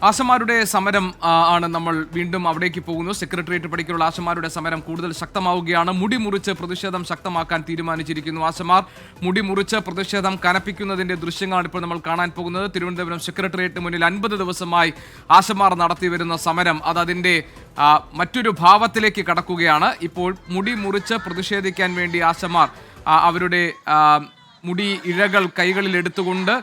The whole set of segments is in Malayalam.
ആശമാരുടെ സമരം ആണ് നമ്മൾ വീണ്ടും അവിടേക്ക് പോകുന്നു. സെക്രട്ടേറിയറ്റ് പടിക്കലുള്ള ആശമാരുടെ സമരം കൂടുതൽ ശക്തമാവുകയാണ്. മുടി മുറിച്ച് പ്രതിഷേധം ശക്തമാക്കാൻ തീരുമാനിച്ചിരിക്കുന്നു. ആശമാർ മുടി മുറിച്ച് പ്രതിഷേധം കനപ്പിക്കുന്നതിന്റെ ദൃശ്യങ്ങളാണ് ഇപ്പോൾ നമ്മൾ കാണാൻ പോകുന്നത്. തിരുവനന്തപുരം സെക്രട്ടേറിയറ്റിന് മുന്നിൽ 50 ദിവസമായി ആശമാർ നടത്തിവരുന്ന സമരം അതിന്റെ മറ്റൊരു ഭാവത്തിലേക്ക് കടക്കുകയാണ്. ഇപ്പോൾ മുടി മുറിച്ച് പ്രതിഷേധിക്കാൻ വേണ്ടി ആശമാർ അവരുടെ മുടി ഇഴകൾ കൈകളിൽ എടുത്തുകൊണ്ട്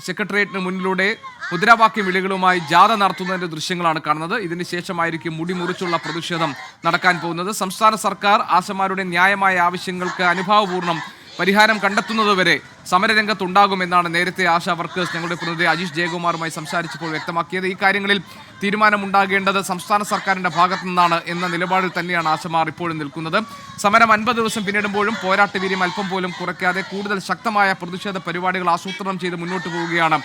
സെക്രട്ടേറിയറ്റിന് മുന്നിലൂടെ മുദ്രാവാക്യം വിളികളുമായി ജാഥ നടത്തുന്നതിന്റെ ദൃശ്യങ്ങളാണ് കാണുന്നത്. ഇതിന് ശേഷമായിരിക്കും മുടി മുറിച്ചുള്ള പ്രതിഷേധം നടക്കാൻ പോകുന്നത്. സംസ്ഥാന സർക്കാർ ആശമാരുടെ ന്യായമായ ആവശ്യങ്ങൾക്ക് അനുഭാവപൂർണ്ണം പരിഹാരം കണ്ടെത്തുന്നതുവരെ സമരരംഗത്തുണ്ടാകുമെന്നാണ് നേരത്തെ ആശാ വർക്കേഴ്സ് ഞങ്ങളുടെ പ്രതിനിധി അജീഷ് ജയകുമാറുമായി സംസാരിച്ചപ്പോൾ വ്യക്തമാക്കിയത്. ഈ കാര്യങ്ങളിൽ തീരുമാനമുണ്ടാകേണ്ടത് സംസ്ഥാന സർക്കാരിന്റെ ഭാഗത്തു നിന്നാണ് എന്ന നിലപാടിൽ തന്നെയാണ് ആശമാർ ഇപ്പോഴും നിൽക്കുന്നത്. സമരം 50 ദിവസം പിന്നിടുമ്പോഴും പോരാട്ട വീര്യം അല്പം പോലും കുറയ്ക്കാതെ കൂടുതൽ ശക്തമായ പ്രതിഷേധ പരിപാടികൾ ആസൂത്രണം ചെയ്ത് മുന്നോട്ട് പോവുകയാണ്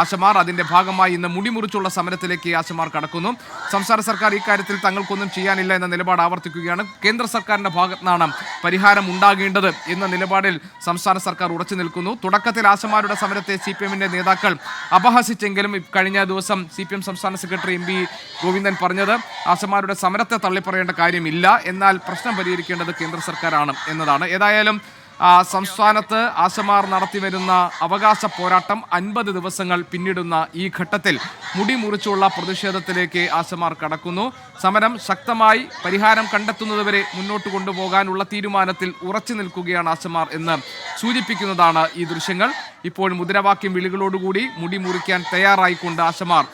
ആശമാർ. അതിന്റെ ഭാഗമായി ഇന്ന് മുടിമുറിച്ചുള്ള സമരത്തിലേക്ക് ആശമാർ കടക്കുന്നു. സംസ്ഥാന സർക്കാർ ഇക്കാര്യത്തിൽ തങ്ങൾക്കൊന്നും ചെയ്യാനില്ല എന്ന നിലപാട് ആവർത്തിക്കുകയാണ്. കേന്ദ്ര സർക്കാരിന്റെ ഭാഗത്തു നിന്നാണ് പരിഹാരം ഉണ്ടാകേണ്ടത് എന്ന നിലപാടിൽ സംസ്ഥാന സർക്കാർ ഉറച്ചു നിൽക്കുന്നു. തുടക്കത്തിൽ ആശമാരുടെ സമരത്തെ CPM-ന്റെ നേതാക്കൾ അപഹസിച്ചെങ്കിലും കഴിഞ്ഞ ദിവസം CPM സംസ്ഥാന സെക്രട്ടറി MP ഗോവിന്ദൻ പറഞ്ഞത് ആശമാരുടെ സമരത്തെ തള്ളിപ്പറയേണ്ട കാര്യമില്ല, എന്നാൽ പ്രശ്നം പരിഹരിക്കേണ്ടത് കേന്ദ്ര സർക്കാരാണ് എന്നതാണ്. ഏതായാലും സംസ്ഥാനത്ത് ആശമാർ നടത്തിവരുന്ന അവകാശ പോരാട്ടം 50 ദിവസങ്ങൾ പിന്നിടുന്ന ഈ ഘട്ടത്തിൽ മുടി മുറിച്ചുള്ള പ്രതിഷേധത്തിലേക്ക് ആശമാർ കടക്കുന്നു. സമരം ശക്തമായി പരിഹാരം കണ്ടെത്തുന്നതുവരെ മുന്നോട്ട് കൊണ്ടുപോകാനുള്ള തീരുമാനത്തിൽ ഉറച്ചു നിൽക്കുകയാണ് ആശമാർ എന്ന് സൂചിപ്പിക്കുന്നതാണ് ഈ ദൃശ്യങ്ങൾ. ഇപ്പോൾ മുദ്രാവാക്യം വിളികളോടുകൂടി മുടി മുറിക്കാൻ തയ്യാറായിക്കൊണ്ട് ആശമാർ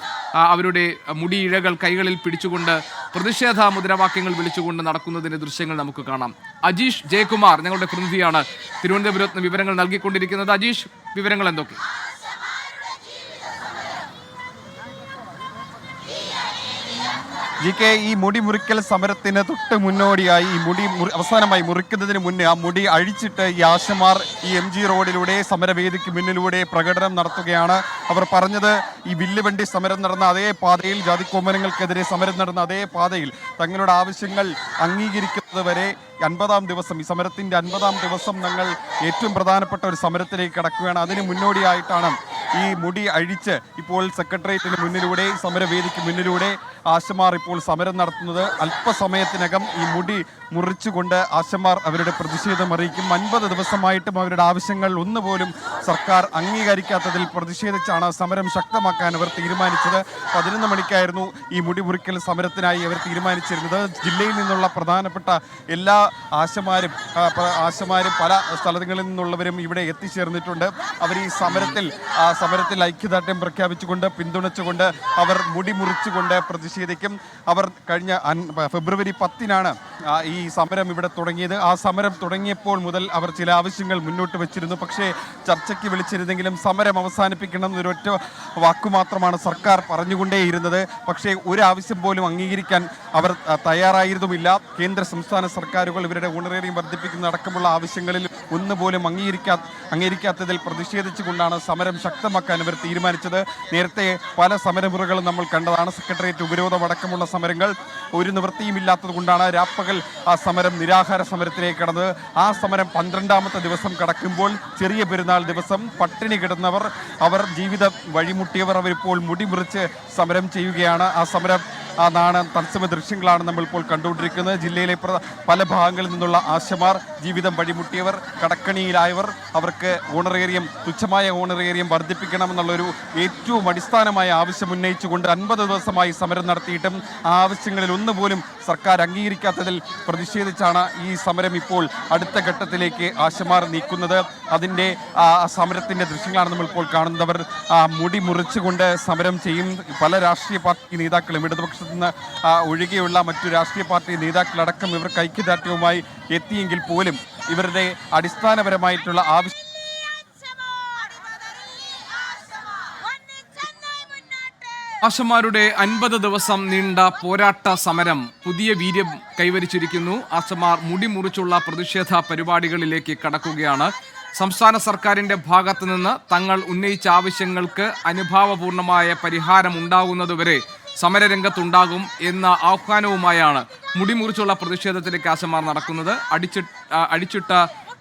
അവരുടെ മുടി ഇഴകൾ കൈകളിൽ പിടിച്ചുകൊണ്ട് പ്രതിഷേധ മുദ്രാവാക്യങ്ങൾ വിളിച്ചുകൊണ്ട് നടക്കുന്നതിന്റെ ദൃശ്യങ്ങൾ നമുക്ക് കാണാം. അജീഷ് ജയകുമാർ ഞങ്ങളുടെ പ്രതിനിധിയാണ് തിരുവനന്തപുരത്ത് നിന്ന് വിവരങ്ങൾ നൽകിക്കൊണ്ടിരിക്കുന്നത്. അജീഷ്, വിവരങ്ങൾ എന്തൊക്കെ? ഈ മുടി മുറിക്കൽ സമരത്തിന് തൊട്ട് മുന്നോടിയായി ഈ മുടി അവസാനമായി മുറിക്കുന്നതിന് മുന്നേ ആ മുടി അഴിച്ചിട്ട് ഈ ആശമാർ ഈ MG റോഡിലൂടെ സമരവേദിക്ക് മുന്നിലൂടെ പ്രകടനം നടത്തുകയാണ്. അവർ പറഞ്ഞത് ഈ വില്ലുവണ്ടി സമരം നടന്ന അതേ പാതയിൽ, ജാതിക്കോമനങ്ങൾക്കെതിരെ സമരം നടന്ന അതേ പാതയിൽ തങ്ങളുടെ ആവശ്യങ്ങൾ അംഗീകരിക്കുന്നത് വരെ 50-ാം ദിവസം, ഈ സമരത്തിൻ്റെ 50-ാം ദിവസം ഞങ്ങൾ ഏറ്റവും പ്രധാനപ്പെട്ട ഒരു സമരത്തിലേക്ക് കടക്കുകയാണ്. അതിന് മുന്നോടിയായിട്ടാണ് ഈ മുടി അഴിച്ച് ഇപ്പോൾ സെക്രട്ടേറിയറ്റിന് മുന്നിലൂടെ, സമരവേദിക്ക് മുന്നിലൂടെ ആശമാർ ഇപ്പോൾ സമരം നടത്തുന്നത്. അല്പസമയത്തിനകം ഈ മുടി മുറിച്ചുകൊണ്ട് ആശമാർ അവരുടെ പ്രതിഷേധം അറിയിക്കും. 50 ദിവസമായിട്ടും അവരുടെ ആവശ്യങ്ങൾ ഒന്നുപോലും സർക്കാർ അംഗീകരിക്കാത്തതിൽ പ്രതിഷേധിച്ചാണ് സമരം ശക്തമാക്കാൻ അവർ തീരുമാനിച്ചത്. 11 മണിക്കായിരുന്നു ഈ മുടി മുറിക്കൽ സമരത്തിനായി അവർ തീരുമാനിച്ചിരുന്നത്. ജില്ലയിൽ നിന്നുള്ള പ്രധാനപ്പെട്ട എല്ലാ ആശമാരും പല സ്ഥലങ്ങളിൽ നിന്നുള്ളവരും ഇവിടെ എത്തിച്ചേർന്നിട്ടുണ്ട്. അവർ ഈ സമരത്തിൽ ഐക്യദാർഢ്യം പ്രഖ്യാപിച്ചുകൊണ്ട്, പിന്തുണച്ചുകൊണ്ട് അവർ മുടി മുറിച്ചുകൊണ്ട് പ്രതിഷേധിക്കും. അവർ കഴിഞ്ഞ ഫെബ്രുവരി 10-നാണ് ഈ സമരം ഇവിടെ തുടങ്ങിയത്. ആ സമരം തുടങ്ങിയപ്പോൾ മുതൽ അവർ ചില ആവശ്യങ്ങൾ മുന്നോട്ട് വെച്ചിരുന്നു. പക്ഷേ ചർച്ചയ്ക്ക് വിളിച്ചിരുന്നെങ്കിലും സമരം അവസാനിപ്പിക്കണം എന്നൊരൊറ്റ വാക്കുമാത്രമാണ് സർക്കാർ പറഞ്ഞുകൊണ്ടേയിരുന്നത്. പക്ഷേ ഒരു ആവശ്യം പോലും അംഗീകരിക്കാൻ അവർ തയ്യാറായിരുന്നുമില്ല. കേന്ദ്ര സംസ്ഥാന സർക്കാരുകൾ ഇവരുടെ ഓണറേറിയം വർദ്ധിപ്പിക്കുന്ന അടക്കമുള്ള ആവശ്യങ്ങളിൽ ഒന്നുപോലും അംഗീകരിക്കാത്തതിൽ പ്രതിഷേധിച്ചുകൊണ്ടാണ് സമരം ശക്തമാക്കാൻ ഇവർ തീരുമാനിച്ചത്. നേരത്തെ പല സമരമുറകളും നമ്മൾ കണ്ടതാണ്. സെക്രട്ടേറിയറ്റ് ഉപരോധം അടക്കമുള്ള സമരങ്ങൾ. ഒരു നിവൃത്തിയുമില്ലാത്തത് കൊണ്ടാണ് രാപ്പകൽ ആ സമരം നിരാഹാര സമരത്തിലേക്ക് കടന്നത്. ആ സമരം 12-ാമത്തെ ദിവസം കടക്കുമ്പോൾ ചെറിയ പെരുന്നാൾ ദിവസം പട്ടിണി കിടന്നവർ, അവർ ജീവിതം വഴിമുട്ടിയവർ അവരിപ്പോൾ മുടി മുറിച്ച് സമരം ചെയ്യുകയാണ്. ആ സമരം തത്സമയ ദൃശ്യങ്ങളാണ് നമ്മളിപ്പോൾ കണ്ടുകൊണ്ടിരിക്കുന്നത്. ജില്ലയിലെ പല ഭാഗങ്ങളിൽ നിന്നുള്ള ആശമാർ, ജീവിതം വഴിമുട്ടിയവർ, കടക്കണിയിലായവർ, അവർക്ക് തുച്ഛമായ ഓണറേറിയം വർദ്ധിപ്പിക്കണമെന്നുള്ളൊരു ഏറ്റവും അടിസ്ഥാനമായ ആവശ്യം ഉന്നയിച്ചുകൊണ്ട് 50 ദിവസമായി സമരം നടത്തിയിട്ടും ആ ആവശ്യങ്ങളിൽ ഒന്നുപോലും സർക്കാർ അംഗീകരിക്കാത്തതിൽ പ്രതിഷേധിച്ചാണ് ഈ സമരം ഇപ്പോൾ അടുത്ത ഘട്ടത്തിലേക്ക് ആശമാർ നീക്കുന്നത്. അതിൻ്റെ സമരത്തിൻ്റെ ദൃശ്യങ്ങളാണ് നമ്മളിപ്പോൾ കാണുന്നവർ. മുടി മുറിച്ചുകൊണ്ട് സമരം ചെയ്യും. പല രാഷ്ട്രീയ പാർട്ടി നേതാക്കളും, ഇടതുപക്ഷ നിന്ന് ഒഴികെയുള്ള മറ്റു രാഷ്ട്രീയ പാർട്ടി നേതാക്കളടക്കം ഇവർക്ക് ഐക്യദാർഢ്യവുമായി എത്തിയെങ്കിൽ പോലും ഇവരുടെ അടിസ്ഥാനപരമായിട്ടുള്ള ആവശ്യം ആശമാരുടെ 50 ദിവസം നീണ്ട പോരാട്ട സമരം പുതിയ വീര്യം കൈവരിച്ചിരിക്കുന്നു. ആശമാർ മുടി മുറിച്ചുള്ള പ്രതിഷേധ പരിപാടികളിലേക്ക് കടക്കുകയാണ്. സംസ്ഥാന സർക്കാരിന്റെ ഭാഗത്തു നിന്ന് തങ്ങൾ ഉന്നയിച്ച ആവശ്യങ്ങൾക്ക് അനുഭാവപൂർണമായ പരിഹാരം ഉണ്ടാകുന്നതുവരെ സമരരംഗത്തുണ്ടാകും എന്ന ആഹ്വാനവുമായാണ് മുടിമുറിച്ചുള്ള പ്രതിഷേധത്തിലേക്ക് ആശമാർ നടക്കുന്നത്. അടിച്ചിട്ട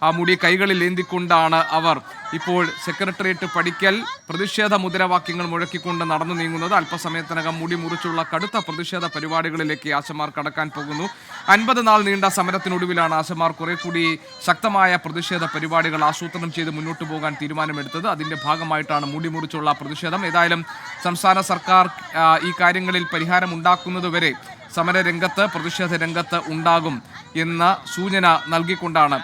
ആ മുടി കൈകളിൽ ഏന്തിക്കൊണ്ടാണ് അവർ ഇപ്പോൾ സെക്രട്ടേറിയറ്റ് പടിക്കൽ പ്രതിഷേധ മുദ്രാവാക്യങ്ങൾ മുഴക്കിക്കൊണ്ട് നടന്നു നീങ്ങുന്നത്. അല്പസമയത്തിനകം മുടി മുറിച്ചുള്ള കടുത്ത പ്രതിഷേധ പരിപാടികളിലേക്ക് ആശമാർ കടക്കാൻ പോകുന്നു. 50 നാൾ നീണ്ട സമരത്തിനൊടുവിലാണ് ആശമാർ കുറെ കൂടി ശക്തമായ പ്രതിഷേധ പരിപാടികൾ ആസൂത്രണം ചെയ്ത് മുന്നോട്ട് പോകാൻ തീരുമാനമെടുത്തത്. അതിന്റെ ഭാഗമായിട്ടാണ് മുടി മുറിച്ചുള്ള പ്രതിഷേധം. ഏതായാലും സംസ്ഥാന സർക്കാർ ഈ കാര്യങ്ങളിൽ പരിഹാരം ഉണ്ടാക്കുന്നതുവരെ സമരരംഗത്ത് പ്രതിഷേധ രംഗത്ത് ഉണ്ടാകും എന്ന സൂചന നൽകിക്കൊണ്ടാണ്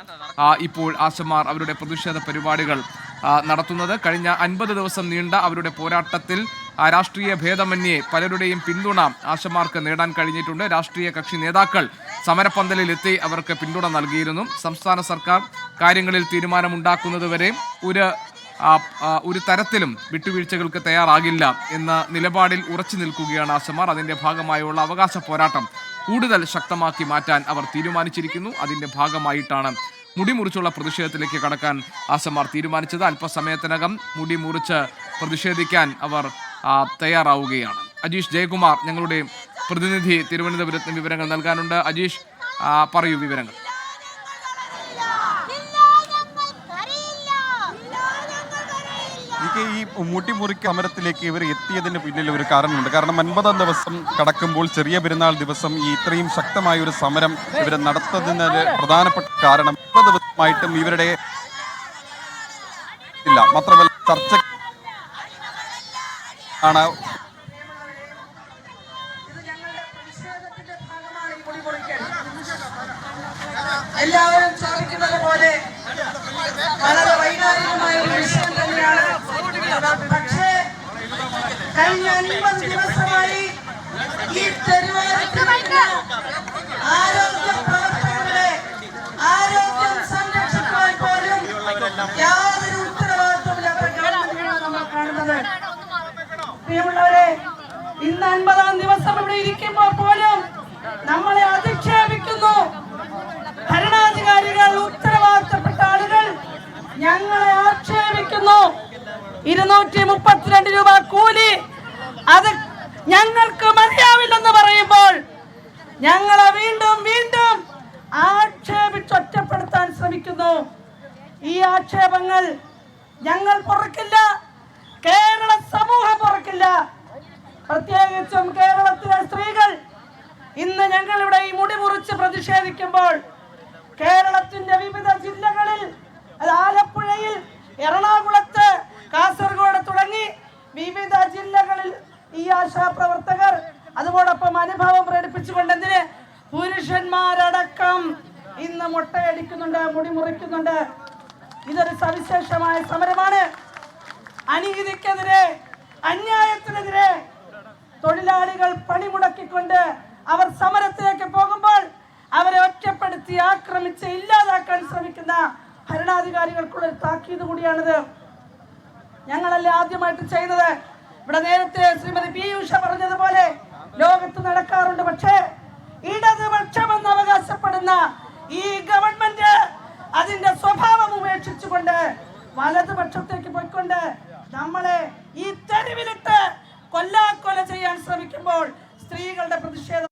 ഇപ്പോൾ ആശമാർ അവരുടെ പ്രതിഷേധ പരിപാടികൾ നടത്തുന്നത്. കഴിഞ്ഞ 50 ദിവസം നീണ്ട അവരുടെ പോരാട്ടത്തിൽ രാഷ്ട്രീയ ഭേദമന്യേ പലരുടെയും പിന്തുണ ആശമാർക്ക് നേടാൻ കഴിഞ്ഞിട്ടുണ്ട്. രാഷ്ട്രീയ കക്ഷി നേതാക്കൾ സമരപ്പന്തലിലെത്തി അവർക്ക് പിന്തുണ നൽകിയിരുന്നു. സംസ്ഥാന സർക്കാർ കാര്യങ്ങളിൽ തീരുമാനമുണ്ടാക്കുന്നതുവരെ ഒരു തരത്തിലും വിട്ടുവീഴ്ചകൾക്ക് തയ്യാറാകില്ല എന്ന നിലപാടിൽ ഉറച്ചു നിൽക്കുകയാണ് ആശമാർ. അതിന്റെ ഭാഗമായുള്ള അവകാശ പോരാട്ടം കൂടുതൽ ശക്തമാക്കി മാറ്റാൻ അവർ തീരുമാനിച്ചിരിക്കുന്നു. അതിന്റെ ഭാഗമായിട്ടാണ് മുടി മുറിച്ചുള്ള പ്രതിഷേധത്തിലേക്ക് കടക്കാൻ ആശമാർ തീരുമാനിച്ചത്. അല്പസമയത്തിനകം മുടി മുറിച്ച് പ്രതിഷേധിക്കാൻ അവർ തയ്യാറാവുകയാണ്. അജീഷ് ജയകുമാർ ഞങ്ങളുടെ പ്രതിനിധി തിരുവനന്തപുരത്ത് വിവരങ്ങൾ നൽകാനുണ്ട്. അജീഷ്, പറയൂ വിവരങ്ങൾ. ഈ മുടിമുറിക്ക് സമരത്തിലേക്ക് ഇവർ എത്തിയതിന് പിന്നിൽ ഒരു കാരണമുണ്ട്. കാരണം 50 ദിവസം കടക്കുമ്പോൾ ചെറിയ പെരുന്നാൾ ദിവസം ഈ ഇത്രയും ശക്തമായ ഒരു സമരം ഇവർ നടത്തുന്നതിന് പ്രധാനപ്പെട്ട കാരണം 50 ദിവസമായിട്ടും ഇവരുടെ ഇല്ല. മാത്രമല്ല ചർച്ച ആണ്. എല്ലാവരും ചോദിക്കുന്നത് പോലെ വളരെ വൈകാരികമായ ഒരു വിഷയം തന്നെയാണ്. പക്ഷേ കഴിഞ്ഞ 50 ദിവസമായി ഈ തെരുവോരത്തിലേക്ക് ആരോഗ്യ പ്രവർത്തകരുടെ ആരോഗ്യം സംരക്ഷിക്കുവാൻ പോലും യാതൊരു ഉത്തരവാദിത്വമില്ലാത്ത ഗവൺമെന്റിനെയാണ് നമ്മൾ കാണുന്നത്. പ്രിയമുള്ളവരെ, ഇന്ന് 50-ാം ദിവസം ഇവിടെ ഇരിക്കുമ്പോൾ പോലും നമ്മളെ അധിക്ഷേപിക്കുന്നു. ഭരണാധികാരികൾ, ഉത്തരവാദിത്തപ്പെട്ട ആളുകൾ ഞങ്ങളെ ആക്ഷേപിക്കുന്നു. 232 രൂപ കൂലി അത് ഞങ്ങൾക്ക് മതിയാവില്ലെന്ന് പറയുമ്പോൾ ഞങ്ങളെ വീണ്ടും വീണ്ടും ആക്ഷേപിച്ചൊറ്റപ്പെടുത്താൻ ശ്രമിക്കുന്നു. ഈ ആക്ഷേപങ്ങൾ ഞങ്ങൾ പൊറുക്കില്ല, കേരള സമൂഹം പൊറുക്കില്ല. പ്രത്യേകിച്ചും കേരളത്തിലെ സ്ത്രീകൾ ഇന്ന് ഞങ്ങൾ ഇവിടെ ഈ മുടി മുറിച്ച് പ്രതിഷേധിക്കുമ്പോൾ കേരളത്തിന്റെ വിവിധ ജില്ലകളിൽ, അത് ആലപ്പുഴയിൽ, എറണാകുളത്ത്, കാസർഗോഡ് തുടങ്ങി വിവിധ ജില്ലകളിൽ ഈ ആശാപ്രവർത്തകർ അതോടൊപ്പം അനുഭവം പ്രകടിപ്പിച്ചുകൊണ്ടെന്തിന് പുരുഷന്മാരടക്കം ഇന്ന് മുട്ടയടിക്കുന്നുണ്ട്, മുടി മുറിക്കുന്നുണ്ട്. ഇതൊരു സവിശേഷമായ സമരമാണ്. അനീതിക്കെതിരെ, അന്യായത്തിനെതിരെ തൊഴിലാളികൾ പണിമുടക്കിക്കൊണ്ട് അവർ സമരത്തിലേക്ക് പോകുമ്പോൾ അവരെ ഒറ്റപ്പെടുത്തി ആക്രമിച്ച് ഇല്ലാതാക്കാൻ ശ്രമിക്കുന്ന ഭരണാധികാരികൾക്കുള്ള ഒരു താക്കീത് കൂടിയാണിത്. ഞങ്ങളല്ലേ ആദ്യമായിട്ട് ചെയ്യുന്നത്. ഇവിടെ നേരത്തെ ശ്രീമതി പീയൂഷ പറഞ്ഞതുപോലെ ലോകത്ത് നടക്കാറുണ്ട്. പക്ഷേ ഇടതുപക്ഷമെന്ന് അവകാശപ്പെടുന്ന ഈ ഗവൺമെന്റ് അതിന്റെ സ്വഭാവം ഉപേക്ഷിച്ചുകൊണ്ട് വലതുപക്ഷത്തേക്ക് പോയിക്കൊണ്ട് നമ്മളെ ഈ തെരുവിലിട്ട് കൊല്ലാക്കൊല ചെയ്യാൻ ശ്രമിക്കുമ്പോൾ സ്ത്രീകളുടെ പ്രതിഷേധം